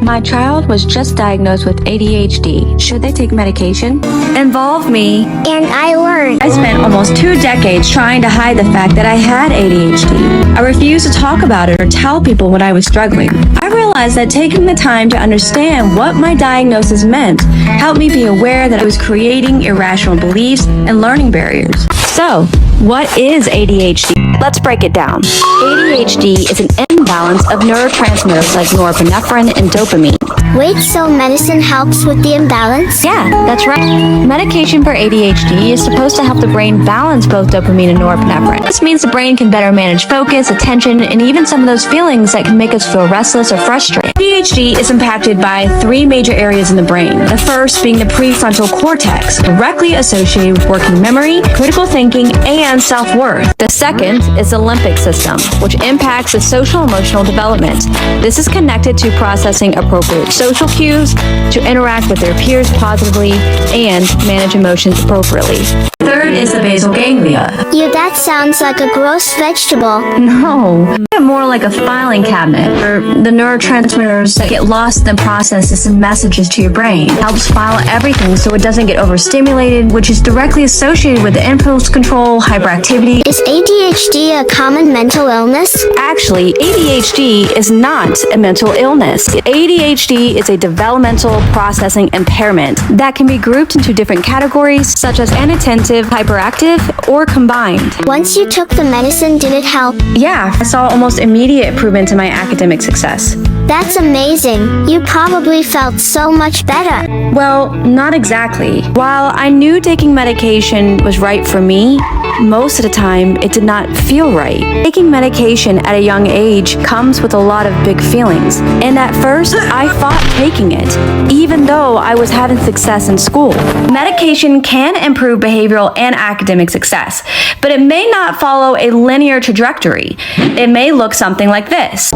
My child was just diagnosed with ADHD. Should they take medication? Involve me. And I learned. I spent almost 2 decades trying to hide the fact that I had ADHD. I refused to talk about it or tell people when I was struggling. I realized that taking the time to understand what my diagnosis meant helped me be aware that I was creating irrational beliefs and learning barriers. So, what is ADHD? Let's break it down. ADHD is an imbalance of neurotransmitters like norepinephrine and dopamine. Wait, so medicine helps with the imbalance? Yeah, that's right. Medication for ADHD is supposed to help the brain balance both dopamine and norepinephrine. This means the brain can better manage focus, attention, and even some of those feelings that can make us feel restless or frustrated. ADHD is impacted by 3 major areas in the brain. The first being the prefrontal cortex, directly associated with working memory, critical thinking, and self-worth. The second is the limbic system, which impacts the social-emotional development. This is connected to processing appropriate social cues, to interact with their peers positively, and manage emotions appropriately. Third is the basal ganglia. That sounds like a gross vegetable. No, more like a filing cabinet, or the neurotransmitters that get lost in the process to send messages to your brain. It helps file everything so it doesn't get overstimulated, which is directly associated with impulse control, hyperactivity. Is ADHD a common mental illness? Actually, ADHD is not a mental illness. ADHD is a developmental processing impairment that can be grouped into different categories such as inattentive, hyperactive, or combined. Once you took the medicine, did it help? Yeah, I saw almost immediate improvement in my academic success. That's amazing. You probably felt so much better. Well, not exactly. While I knew taking medication was right for me, most of the time it did not feel right. Taking medication at a young age comes with a lot of big feelings, and at first I fought taking it, even though I was having success in school. Medication can improve behavioral and academic success, but it may not follow a linear trajectory. It may look something like this.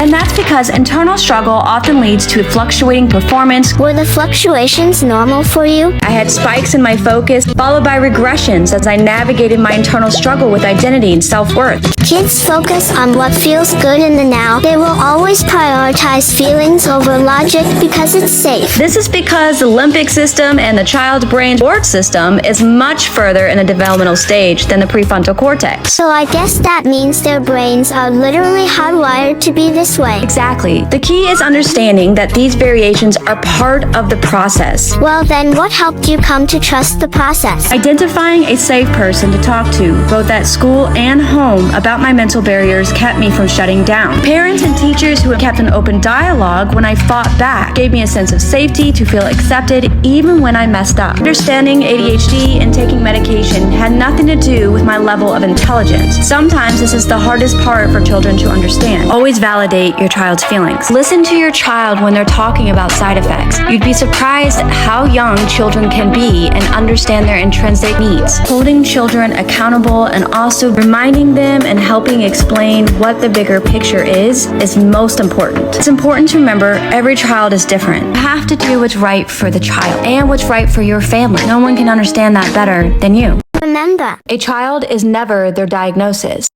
And that's because internal struggle often leads to fluctuating performance. Were the fluctuations normal for you? I had spikes in my focus, followed by regressions as I navigated my internal struggle with identity and self-worth. Kids focus on what feels good in the now. They will always prioritize feelings over logic because it's safe. This is because the limbic system and the child's brain reward system is much further in the developmental stage than the prefrontal cortex. So I guess that means their brains are literally hardwired to be this way. Exactly. The key is understanding that these variations are part of the process. Well then, what helped you come to trust the process? Identifying a safe person to talk to, both at school and home, about my mental barriers kept me from shutting down. Parents and teachers who kept an open dialogue when I fought back gave me a sense of safety to feel accepted even when I messed up. Understanding ADHD and taking medication had nothing to do with my level of intelligence. Sometimes this is the hardest part for children to understand. Always validate your child's feelings. Listen to your child when they're talking about side effects. You'd be surprised at how young children can be and understand their intrinsic needs. Holding children accountable and also reminding them and helping explain what the bigger picture is most important. It's important to remember every child is different. You have to do what's right for the child and what's right for your family. No one can understand that better than you. Remember, A child is never their diagnosis.